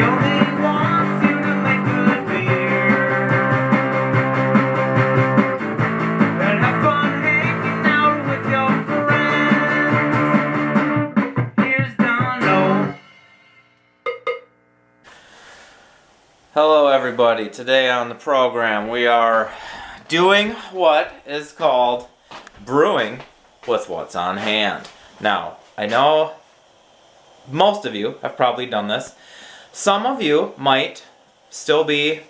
only wants you to make good beer and have fun hanging out with your friends. Here's Dono. Hello everybody. Today on the program we are doing what is called brewing with what's on hand. Now, I know most of you have probably done this. Some of you might still be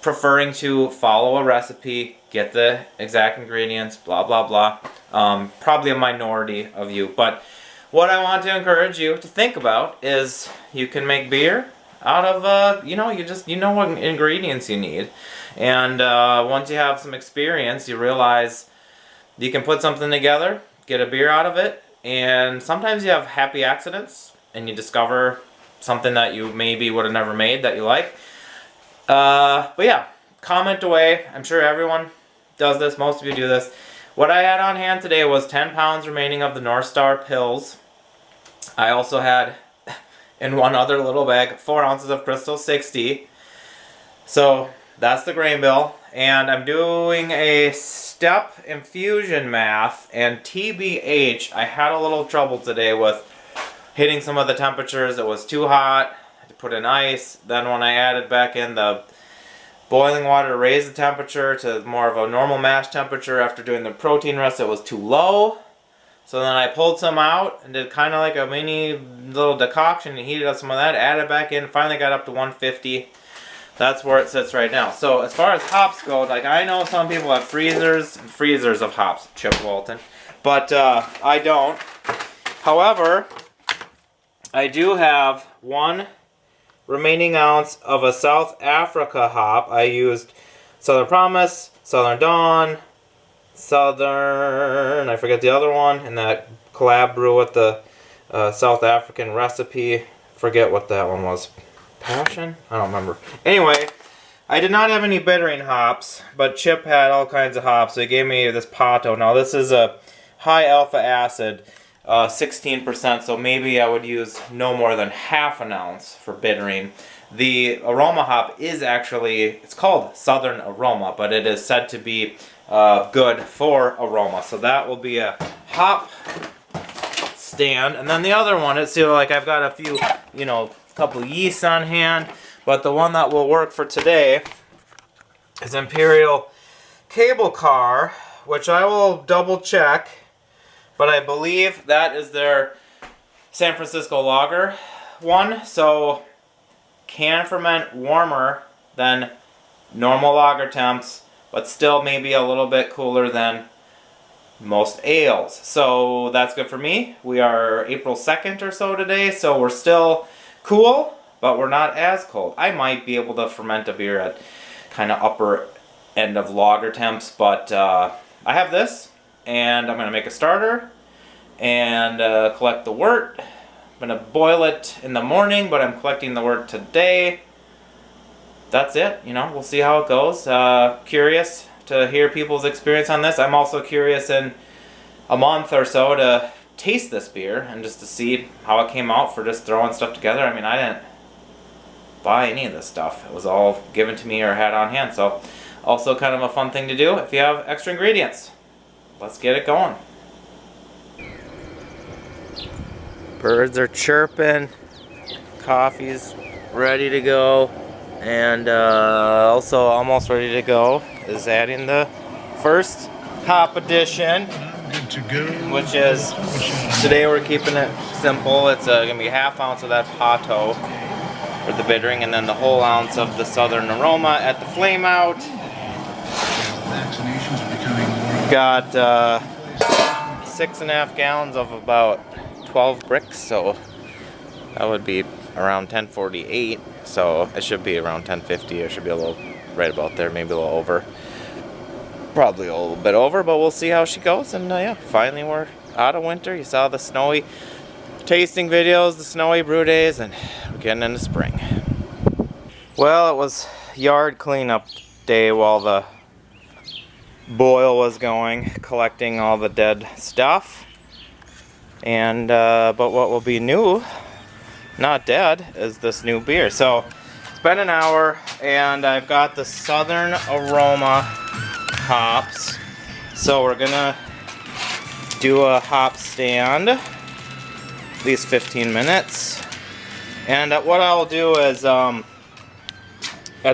preferring to follow a recipe, get the exact ingredients, blah blah blah. Probably a minority of you, but what I want to encourage you to think about is you can make beer out of, you know what ingredients you need. And once you have some experience, you realize you can put something together, get a beer out of it, and sometimes you have happy accidents and you discover something that you maybe would have never made that you like. But yeah, comment away. I'm sure everyone does this. Most of you do this. What I had on hand today was 10 pounds remaining of the North Star Pils. I also had in one other little bag 4 ounces of Crystal 60. So that's the grain bill. And I'm doing a step infusion math, and TBH, I had a little trouble today with hitting some of the temperatures. It was too hot. I had to put in ice. Then when I added back in the boiling water to raise the temperature to more of a normal mash temperature after doing the protein rest, it was too low. So then I pulled some out and did kind of like a mini little decoction and heated up some of that, added back in, finally got up to 150. That's where it sits right now. So as far as hops go, like I know some people have freezers and freezers of hops, Chip Walton, but I don't. However, I do have 1 remaining ounce of a South Africa hop. I used Southern Promise, Southern Dawn, Southern, I forget the other one, and that collab brew with the South African recipe. Forget what that one was. Passion? I don't remember. Anyway, I did not have any bittering hops, but Chip had all kinds of hops, so he gave me this Pato. Now this is a high alpha acid, 16%, so maybe I would use no more than half an ounce for bittering. The aroma hop is actually, it's called Southern Aroma, but it is said to be good for aroma. So that will be a hop stand. And then the other one, it's like I've got a few, couple yeasts on hand, but the one that will work for today is Imperial Cable Car, which I will double check, but I believe that is their San Francisco lager one, so can ferment warmer than normal lager temps, but still maybe a little bit cooler than most ales. So that's good for me. We are April 2nd or so today, so we're still cool, but we're not as cold. I might be able to ferment a beer at kind of upper end of lager temps, but I have this, and I'm going to make a starter and collect the wort. I'm going to boil it in the morning, but I'm collecting the wort today. That's it. We'll see how it goes. Curious to hear people's experience on this. I'm also curious in a month or so to taste this beer and just to see how it came out for just throwing stuff together. I mean, I didn't buy any of this stuff. It was all given to me or had on hand. So also kind of a fun thing to do if you have extra ingredients. Let's get it going. Birds are chirping. Coffee's ready to go. And also almost ready to go is adding the first hop addition, which is, today we're keeping it simple. It's going to be half ounce of that Pato for the bittering, and then the whole ounce of the Southern Aroma at the flame out. Got 6.5 gallons of about 12 bricks, so that would be around 1048. So it should be around 1050. It should be a little right about there, maybe a little over. Probably a little bit over, but we'll see how she goes. And yeah, finally we're out of winter. You saw the snowy tasting videos, the snowy brew days, and we're getting into spring. Well, it was yard cleanup day while the boil was going, collecting all the dead stuff. And but what will be new not dead is this new beer. So it's been an hour and I've got the Southern Aroma hops. So we're gonna do a hop stand, at least 15 minutes. And what I'll do is at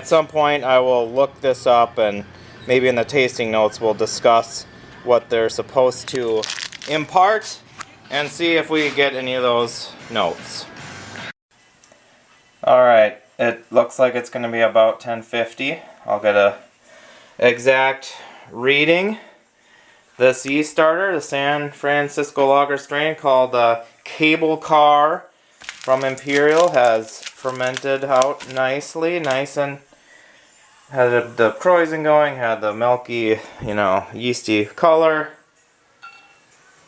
some point I will look this up, and maybe in the tasting notes we'll discuss what they're supposed to impart and see if we get any of those notes. Alright, it looks like it's going to be about 1050. I'll get a exact reading. This yeast starter, the San Francisco lager strain called Cable Car from Imperial, has fermented out nicely, nice and had the krausen going, had the milky, you know, yeasty color.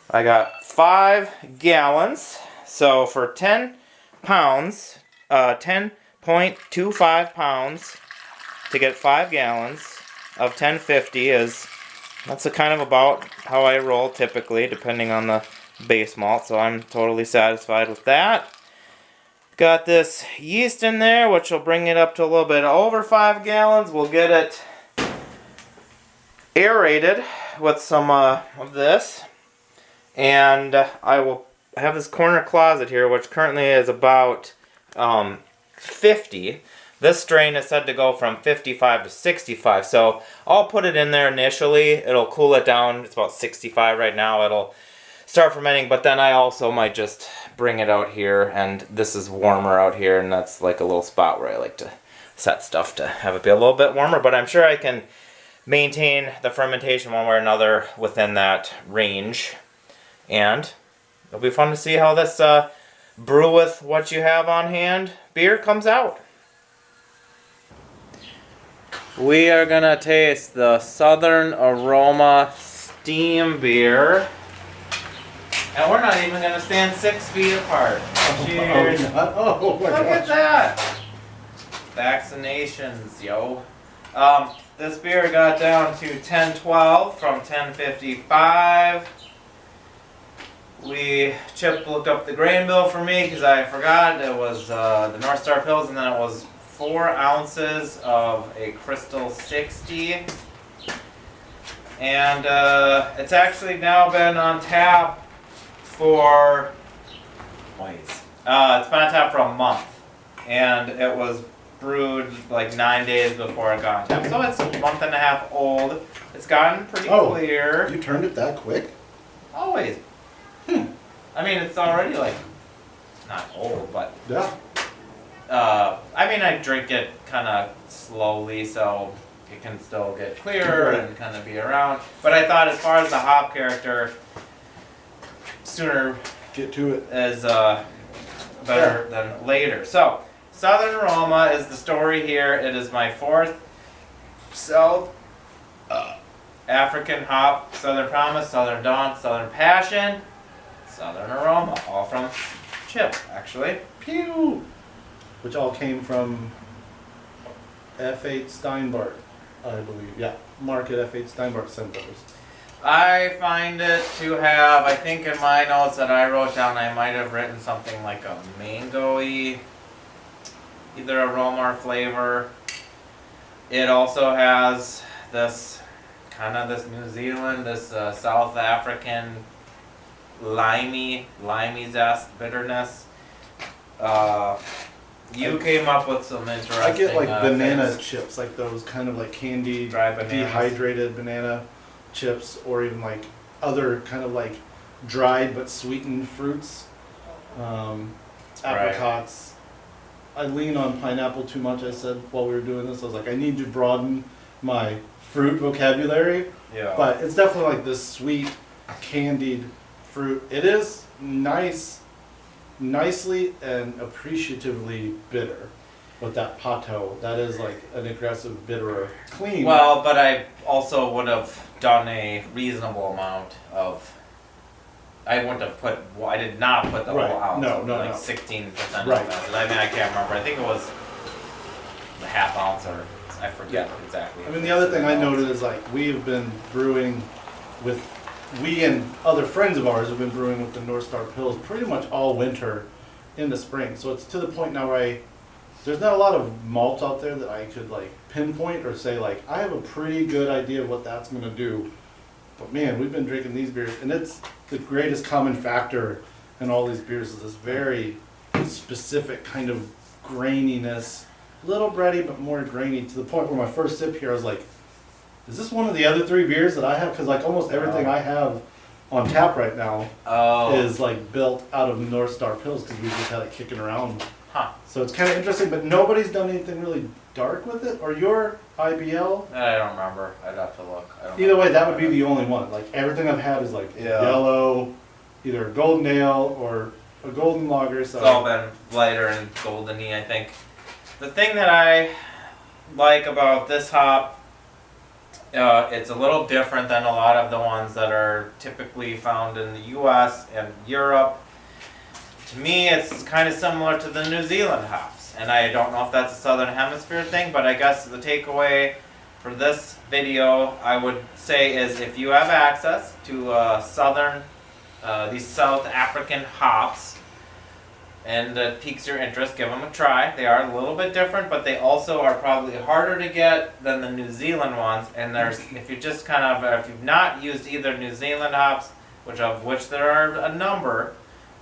I got 5 gallons, so for 10 pounds, 10.25 pounds to get 5 gallons of 1050 that's a kind of about how I roll typically, depending on the base malt, so I'm totally satisfied with that. Got this yeast in there, which will bring it up to a little bit over 5 gallons. We'll get it aerated with some of this. And I will have this corner closet here, which currently is about 50. This strain is said to go from 55 to 65. So I'll put it in there initially. It'll cool it down. It's about 65 right now. It'll start fermenting, but then I also might just bring it out here, and this is warmer out here, and that's like a little spot where I like to set stuff to have it be a little bit warmer, but I'm sure I can maintain the fermentation one way or another within that range. And it'll be fun to see how this brew with what you have on hand beer comes out. We are gonna taste the Southern Aroma steam beer. And we're not even going to stand 6 feet apart. Cheers. Oh my gosh. Look at that. Vaccinations, yo. This beer got down to 1012 from 1055. Chip looked up the grain bill for me because I forgot it was the North Star Pils, and then it was 4 ounces of a Crystal 60. And it's actually now been on tap for it's been on tap for a month, and it was brewed like 9 days before it got on tap, so it's a month and a half old. It's gotten pretty clear. You turned it that quick? Always. I mean, it's already like not old, but yeah. I mean, I drink it kind of slowly, so it can still get clearer and kind of be around. But I thought, as far as the hop character, sooner get to it is better than later. So Southern Aroma is the story here. It is my 4th South African hop, Southern Promise, Southern Dawn, Southern Passion, Southern Aroma, all from Chip, actually. Pew! Which all came from F8 Steinbart, I believe. Yeah, Mark at F8 Steinbart sent those. I find it to have, I think in my notes that I wrote down, I might have written something like a mango-y, either aroma or flavor. It also has this kind of this New Zealand, this South African limey zest, bitterness. You came up with some interesting I get like banana things. chips, like those kind of like candied, Dry bananas. dehydrated banana chips, or even like other kind of like dried but sweetened fruits, apricots. I lean on pineapple too much. I said while we were doing this, I was like, I need to broaden my fruit vocabulary. Yeah. But it's definitely like this sweet, candied fruit. It is nicely and appreciatively bitter. With that pato, that is like an aggressive, bitterer, clean. Well, but I also would have done a reasonable amount of. I wouldn't have put. Well, I did not put the whole ounce. No, like no. 16% Right. of acid. I mean, I can't remember. I think it was the half ounce, or I forget exactly. I mean, the other thing I noted is like we've been brewing with, we and other friends of ours have been brewing with the North Star Pils pretty much all winter, in the spring. So it's to the point now where there's not a lot of malt out there that I could like pinpoint or say like, I have a pretty good idea of what that's gonna do. But man, we've been drinking these beers, and it's the greatest common factor in all these beers is this very specific kind of graininess, little bready but more grainy, to the point where my first sip here I was like, is this one of the other 3 beers that I have? Because like almost everything I have on tap right now is like built out of North Star Pills because we just had it kicking around. Huh. So it's kind of interesting, but nobody's done anything really dark with it. Or your IBL? I don't remember. I'd have to look. I don't Either way, remember. that would be the only one. Like everything I've had is like yellow, either a golden ale or a golden lager. So It's all been lighter and golden-y, I think. The thing that I like about this hop, it's a little different than a lot of the ones that are typically found in the US and Europe. To me, it's kind of similar to the New Zealand hops. And I don't know if that's a Southern Hemisphere thing, but I guess the takeaway for this video, I would say, is if you have access to these South African hops, and it piques your interest, give them a try. They are a little bit different, but they also are probably harder to get than the New Zealand ones. And there's, if you just kind of, if you've not used either New Zealand hops, of which there are a number,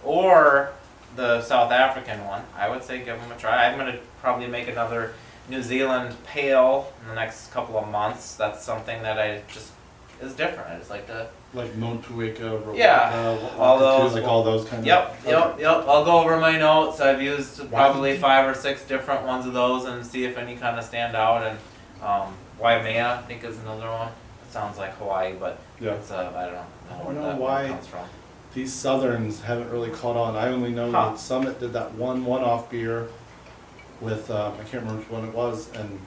or the South African one, I would say give them a try. I'm going to probably make another New Zealand pale in the next couple of months. That's something that I just is different. I just like to. like Motueka, Yeah, all those, like all those kind Yep. of. I'll go over my notes. I've used probably 5 or 6 different ones of those and see if any kind of stand out. And Waimea, I think, is another one. It sounds like Hawaii, but it's I don't know where that why one comes from. These Southerns haven't really caught on. I only know that Summit did that one-off beer with I can't remember which one it was, and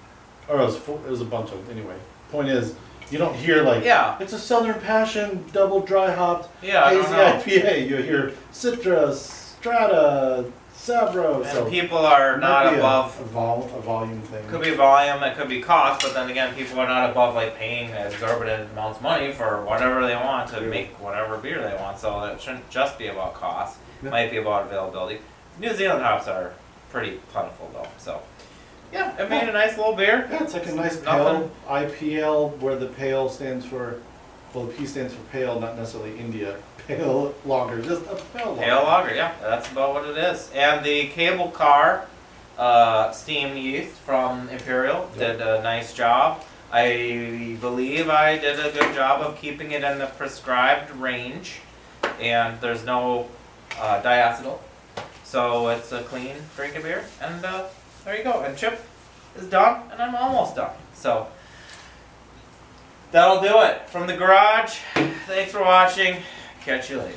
or it was a bunch of anyway. Point is, you don't hear like it's a Southern Passion double dry hopped hazy IPA. You hear Citra, Strata, Sabro. And so people are not above a volume thing. It could be volume, it could be cost, but then again, people are not above like paying exorbitant amounts of money for whatever they want to make whatever beer they want. So it shouldn't just be about cost. It might be about availability. New Zealand hops are pretty plentiful though. So yeah, it made a nice little beer. Yeah, it's like a nice pale IPL where the pale stands for, well, the P stands for pale, not necessarily India. Pale lager, just a pale lager. Pale lager, yeah, that's about what it is. And the cable car steam yeast from Imperial did a nice job. I believe I did a good job of keeping it in the prescribed range, and there's no diacetyl, so it's a clean drink of beer. And there you go. And Chip is done, and I'm almost done. So that'll do it from the garage. Thanks for watching. Catch you later.